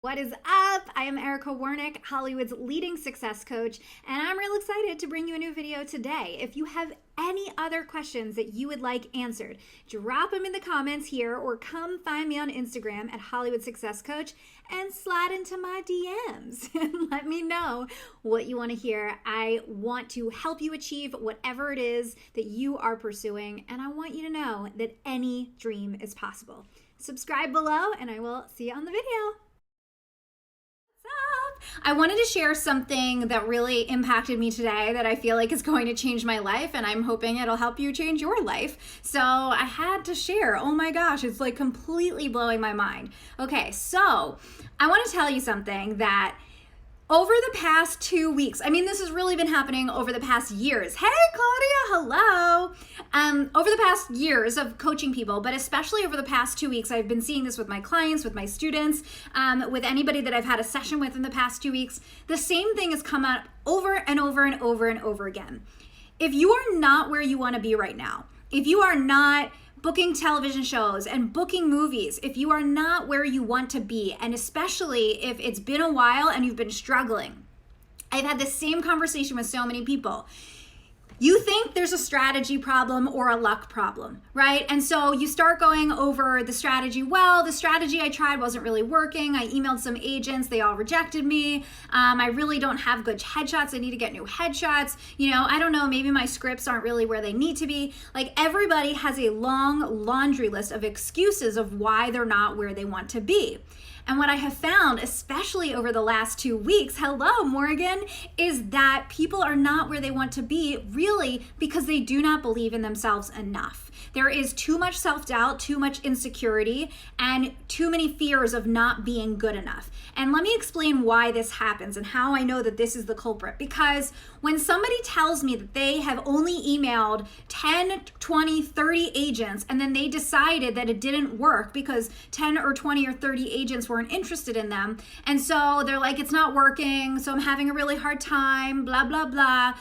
What is up? I am Erica Warnick, Hollywood's leading success coach, and I'm real excited to bring you a new video today. If you have any other questions that you would like answered, drop them in the comments here or come find me on Instagram at Hollywood Success Coach and slide into my DMs and let me know what you want to hear. I want to help you achieve whatever it is that you are pursuing, and I want you to know that any dream is possible. Subscribe below, and I will see you on the video. I wanted to share something that really impacted me today that I feel like is going to change my life, and I'm hoping it'll help you change your life. So I had to share. Oh my gosh, it's like completely blowing my mind. Okay, so I want to tell you something that over the past 2 weeks, this has really been happening over the past years. Hey, Claudia, hello. Over the past years of coaching people, but especially over the past 2 weeks, I've been seeing this with my clients, with my students, with anybody that I've had a session with in the past 2 weeks. The same thing has come up over and over and over and over again. If you are not where you want to be right now, if you are not booking television shows and booking movies, if you are not where you want to be, and especially if it's been a while and you've been struggling. I've had the same conversation with so many people. You think there's a strategy problem or a luck problem, right? And so you start going over the strategy. Well, the strategy I tried wasn't really working. I emailed some agents. They all rejected me. I really don't have good headshots. I need to get new headshots. I don't know, maybe my scripts aren't really where they need to be. Like, everybody has a long laundry list of excuses of why they're not where they want to be. And what I have found, especially over the last 2 weeks, hello, Morgan, is that people are not where they want to be really because they do not believe in themselves enough. There is too much self-doubt, too much insecurity, and too many fears of not being good enough. And let me explain why this happens and how I know that this is the culprit. Because when somebody tells me that they have only emailed 10, 20, 30 agents, and then they decided that it didn't work because 10 or 20 or 30 agents weren't interested in them, and so they're like, it's not working, so I'm having a really hard time, blah, blah, blah.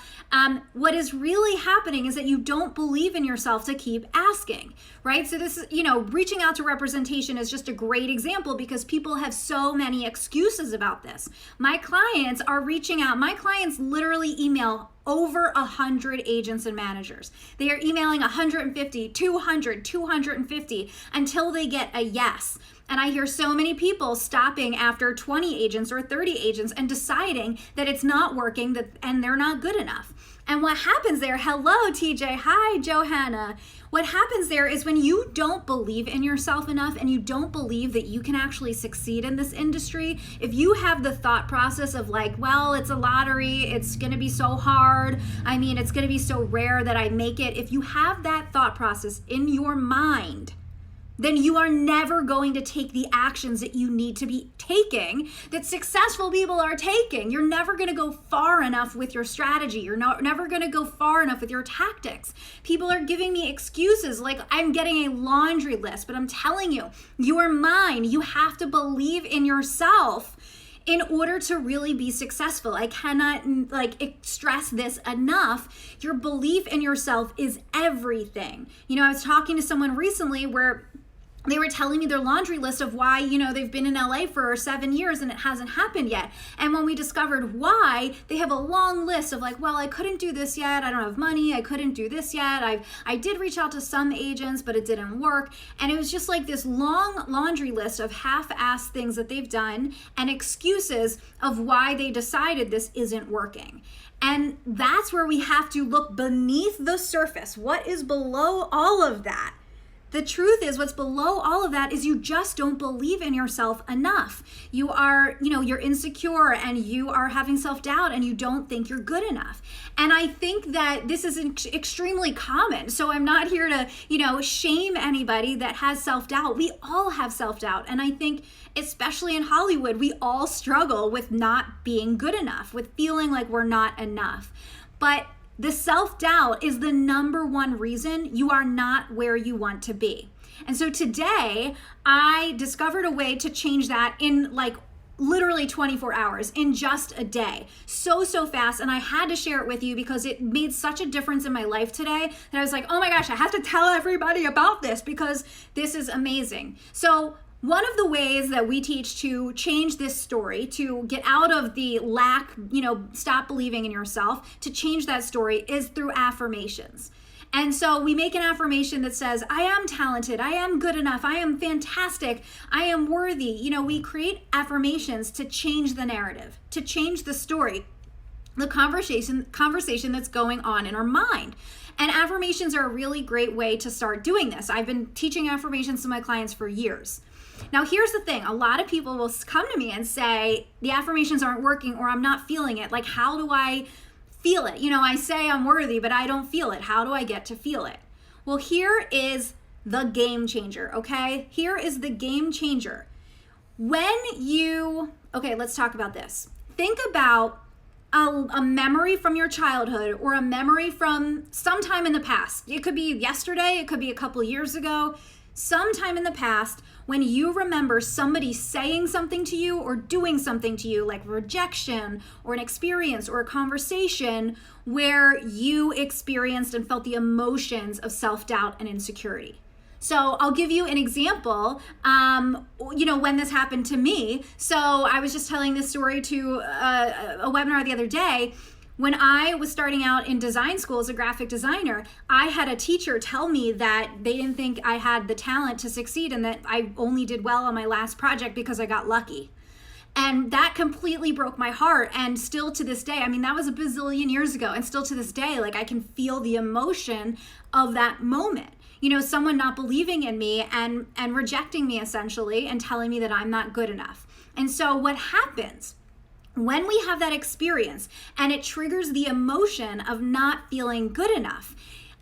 What is really happening is that you don't believe in yourself to keep asking, right? So this is, reaching out to representation is just a great example because people have so many excuses about this. My clients are reaching out. My clients literally email over 100 agents and managers. They are emailing 150, 200, 250 until they get a yes. And I hear so many people stopping after 20 agents or 30 agents and deciding that it's not working and they're not good enough. And what happens there, hello TJ, hi Johanna. What happens there is when you don't believe in yourself enough and you don't believe that you can actually succeed in this industry, if you have the thought process of like, well, it's a lottery, it's gonna be so hard, it's gonna be so rare that I make it. If you have that thought process in your mind, then you are never going to take the actions that you need to be taking, that successful people are taking. You're never gonna go far enough with your strategy. You're never gonna go far enough with your tactics. People are giving me excuses like I'm getting a laundry list, but I'm telling you, your mind, you have to believe in yourself in order to really be successful. I cannot stress this enough. Your belief in yourself is everything. I was talking to someone recently where they were telling me their laundry list of why, they've been in LA for 7 years and it hasn't happened yet. And when we discovered why, they have a long list of like, well, I couldn't do this yet. I don't have money. I couldn't do this yet. I did reach out to some agents, but it didn't work. And it was just like this long laundry list of half-assed things that they've done and excuses of why they decided this isn't working. And that's where we have to look beneath the surface. What is below all of that? The truth is, what's below all of that is you just don't believe in yourself enough. You are, you're insecure and you are having self-doubt and you don't think you're good enough. And I think that this is extremely common. So I'm not here to, shame anybody that has self-doubt. We all have self-doubt. And I think, especially in Hollywood, we all struggle with not being good enough, with feeling like we're not enough. But the self-doubt is the number one reason you are not where you want to be. And so today, I discovered a way to change that in literally 24 hours, in just a day. So fast. And I had to share it with you because it made such a difference in my life today that I was like, oh my gosh, I have to tell everybody about this because this is amazing. So One of the ways that we teach to change this story, to get out of the lack, stop believing in yourself, to change that story is through affirmations. And so we make an affirmation that says, I am talented, I am good enough, I am fantastic, I am worthy. We create affirmations to change the narrative, to change the story, the conversation that's going on in our mind. And affirmations are a really great way to start doing this. I've been teaching affirmations to my clients for years. Now, here's the thing. A lot of people will come to me and say, the affirmations aren't working or I'm not feeling it. Like, how do I feel it? I say I'm worthy, but I don't feel it. How do I get to feel it? Well, here is the game changer, okay? Here is the game changer. Okay, let's talk about this. Think about a memory from your childhood or a memory from sometime in the past. It could be yesterday, it could be a couple years ago, sometime in the past when you remember somebody saying something to you or doing something to you, like rejection or an experience or a conversation where you experienced and felt the emotions of self-doubt and insecurity. So I'll give you an example, when this happened to me. So I was just telling this story to a webinar the other day. When I was starting out in design school as a graphic designer, I had a teacher tell me that they didn't think I had the talent to succeed and that I only did well on my last project because I got lucky. And that completely broke my heart. And still to this day, that was a bazillion years ago. And still to this day, I can feel the emotion of that moment. Someone not believing in me and rejecting me essentially and telling me that I'm not good enough. And so what happens when we have that experience and it triggers the emotion of not feeling good enough,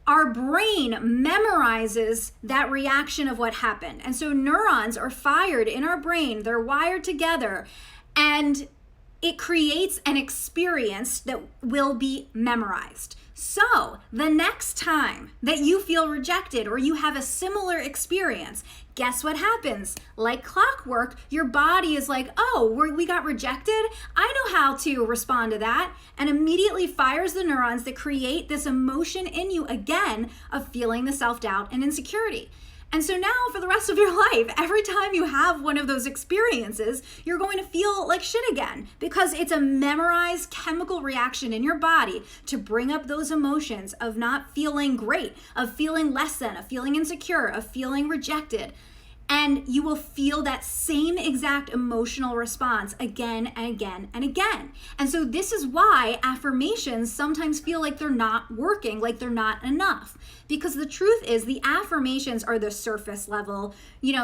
our brain memorizes that reaction of what happened. And so neurons are fired in our brain, they're wired together, and it creates an experience that will be memorized. So the next time that you feel rejected or you have a similar experience, guess what happens? Like clockwork, your body is like, oh, we got rejected? I know how to respond to that, and immediately fires the neurons that create this emotion in you again of feeling the self-doubt and insecurity. And so now for the rest of your life, every time you have one of those experiences, you're going to feel like shit again because it's a memorized chemical reaction in your body to bring up those emotions of not feeling great, of feeling less than, of feeling insecure, of feeling rejected. And you will feel that same exact emotional response again and again and again. And so this is why affirmations sometimes feel like they're not working, like they're not enough. Because the truth is the affirmations are the surface level,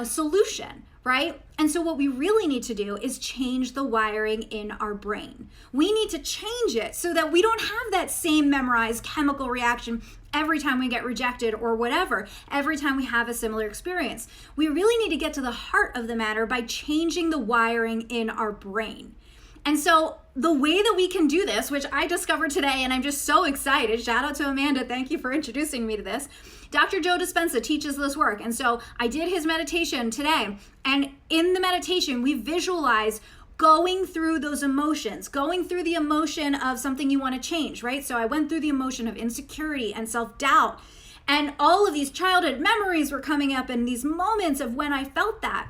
solution, right? And so what we really need to do is change the wiring in our brain. We need to change it so that we don't have that same memorized chemical reaction every time we get rejected or whatever, every time we have a similar experience. We really need to get to the heart of the matter by changing the wiring in our brain. And so the way that we can do this, which I discovered today, and I'm just so excited, shout out to Amanda, thank you for introducing me to this. Dr. Joe Dispenza teaches this work. And so I did his meditation today. And in the meditation, we visualize going through those emotions, going through the emotion of something you want to change, right? So I went through the emotion of insecurity and self-doubt, and all of these childhood memories were coming up and these moments of when I felt that.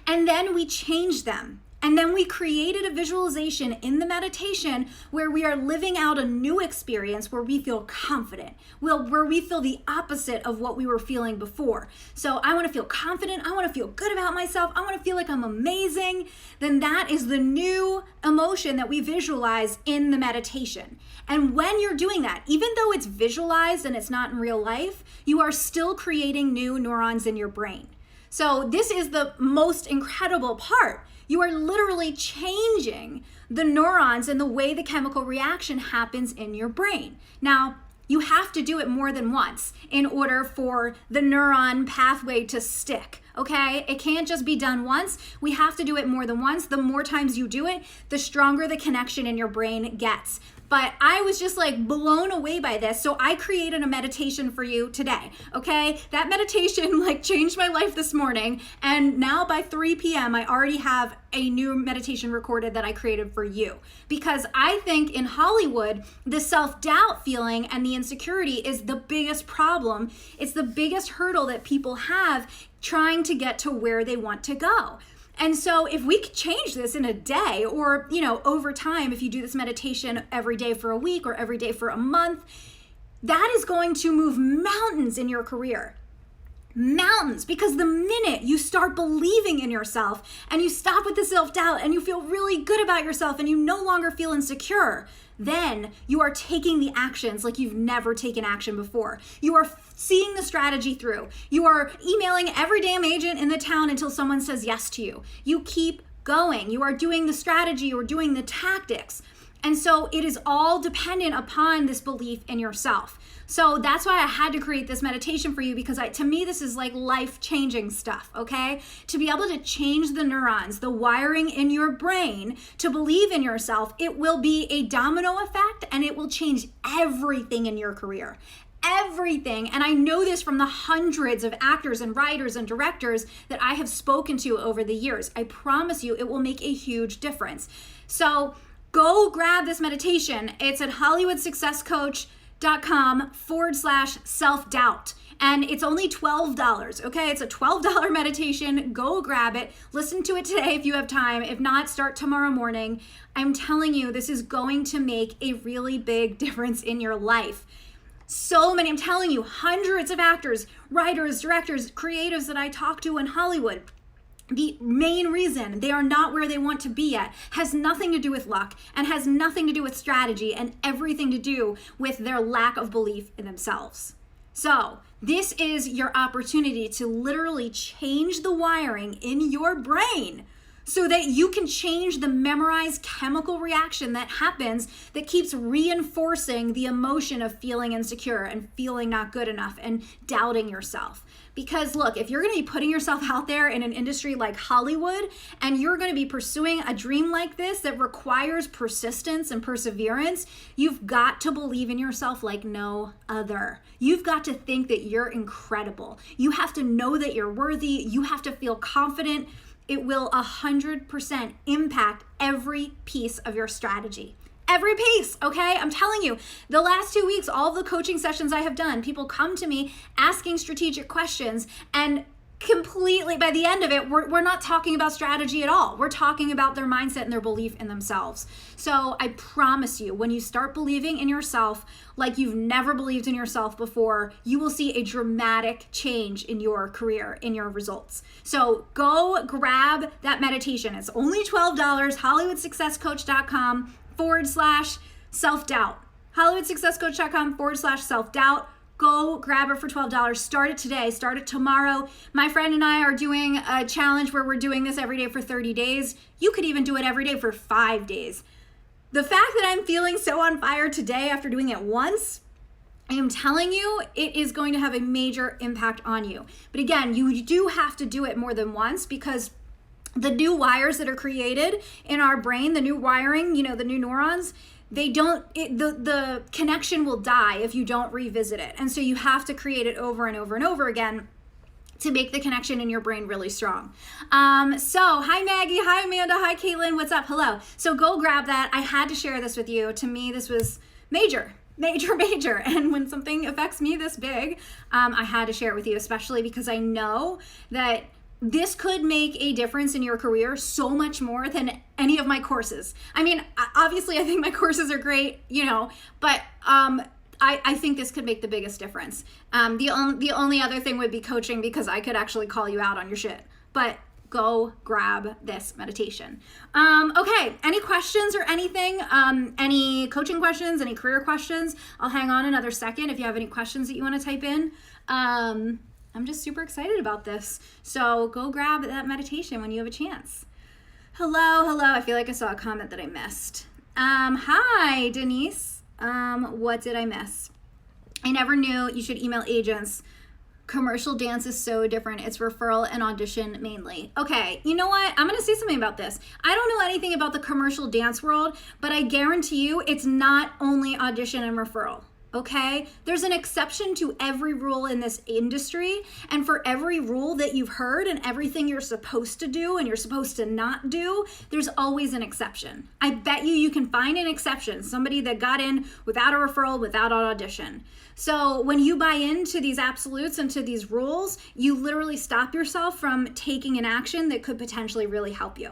And then we changed them. And then we created a visualization in the meditation where we are living out a new experience where we feel confident, where we feel the opposite of what we were feeling before. So I want to feel confident. I want to feel good about myself. I want to feel like I'm amazing. Then that is the new emotion that we visualize in the meditation. And when you're doing that, even though it's visualized and it's not in real life, you are still creating new neurons in your brain. So this is the most incredible part. You are literally changing the neurons and the way the chemical reaction happens in your brain. Now, you have to do it more than once in order for the neuron pathway to stick, okay? It can't just be done once. We have to do it more than once. The more times you do it, the stronger the connection in your brain gets. But I was just blown away by this. So I created a meditation for you today, okay? That meditation changed my life this morning. And now by 3 p.m., I already have a new meditation recorded that I created for you. Because I think in Hollywood, the self-doubt feeling and the insecurity is the biggest problem. It's the biggest hurdle that people have trying to get to where they want to go. And so if we could change this in a day, or, over time, if you do this meditation every day for a week or every day for a month, that is going to move mountains in your career. Mountains, because the minute you start believing in yourself and you stop with the self-doubt and you feel really good about yourself and you no longer feel insecure, then you are taking the actions like you've never taken action before. You are seeing the strategy through. You are emailing every damn agent in the town until someone says yes to you. You keep going. You are doing the strategy, you are doing the tactics. And so it is all dependent upon this belief in yourself. So that's why I had to create this meditation for you, because to me, this is like life-changing stuff, okay? To be able to change the neurons, the wiring in your brain to believe in yourself, it will be a domino effect and it will change everything in your career. Everything. And I know this from the hundreds of actors and writers and directors that I have spoken to over the years. I promise you, it will make a huge difference. So go grab this meditation. It's at hollywoodsuccesscoach.com/self-doubt. And it's only $12, okay? It's a $12 meditation. Go grab it. Listen to it today if you have time. If not, start tomorrow morning. I'm telling you, this is going to make a really big difference in your life. So many, I'm telling you, hundreds of actors, writers, directors, creatives that I talk to in Hollywood, the main reason they are not where they want to be at has nothing to do with luck and has nothing to do with strategy and everything to do with their lack of belief in themselves. So this is your opportunity to literally change the wiring in your brain so that you can change the memorized chemical reaction that happens that keeps reinforcing the emotion of feeling insecure and feeling not good enough and doubting yourself. Because look, if you're going to be putting yourself out there in an industry like Hollywood and you're going to be pursuing a dream like this that requires persistence and perseverance, you've got to believe in yourself like no other. You've got to think that you're incredible. You have to know that you're worthy. You have to feel confident. It will 100% impact every piece of your strategy. Every piece, okay? I'm telling you, the last 2 weeks, all the coaching sessions I have done, people come to me asking strategic questions, and completely, by the end of it, we're not talking about strategy at all. We're talking about their mindset and their belief in themselves. So I promise you, when you start believing in yourself like you've never believed in yourself before, you will see a dramatic change in your career, in your results. So go grab that meditation. It's only $12, hollywoodsuccesscoach.com/self-doubt. hollywoodsuccesscoach.com/self-doubt. Go grab it for $12. Start it today. Start it tomorrow. My friend and I are doing a challenge where we're doing this every day for 30 days. You could even do it every day for 5 days. The fact that I'm feeling so on fire today after doing it once, I am telling you, it is going to have a major impact on you. But again, you do have to do it more than once, because the new wires that are created in our brain, the new wiring, the new neurons, the connection will die if you don't revisit it. And so you have to create it over and over and over again to make the connection in your brain really strong. So hi Maggie, hi Amanda, hi Caitlin, what's up? Hello. So go grab that. I had to share this with you. To me, this was major. And when something affects me this big, I had to share it with you, especially because I know that this could make a difference in your career so much more than any of my courses. I mean, obviously I think my courses are great, but I think this could make the biggest difference. The only other thing would be coaching, because I could actually call you out on your shit. But go grab this meditation. Okay, any questions or anything? Any coaching questions, any career questions? I'll hang on another second if you have any questions that you want to type in. I'm just super excited about this. So go grab that meditation when you have a chance. Hello. I feel like I saw a comment that I missed. Hi, Denise. What did I miss? I never knew you should email agents. Commercial dance is so different. It's referral and audition mainly. Okay, you know what? I'm gonna say something about this. I don't know anything about the commercial dance world, but I guarantee you it's not only audition and referral. Okay, there's an exception to every rule in this industry, and for every rule that you've heard and everything you're supposed to do and you're supposed to not do, there's always an exception. I bet you can find an exception, somebody that got in without a referral, without an audition. So when you buy into these absolutes and to these rules, you literally stop yourself from taking an action that could potentially really help you.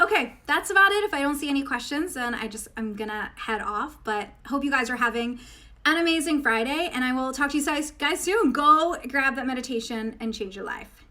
Okay, that's about it. If I don't see any questions, then I'm gonna head off, but hope you guys are having an amazing Friday, and I will talk to you guys soon. Go grab that meditation and change your life.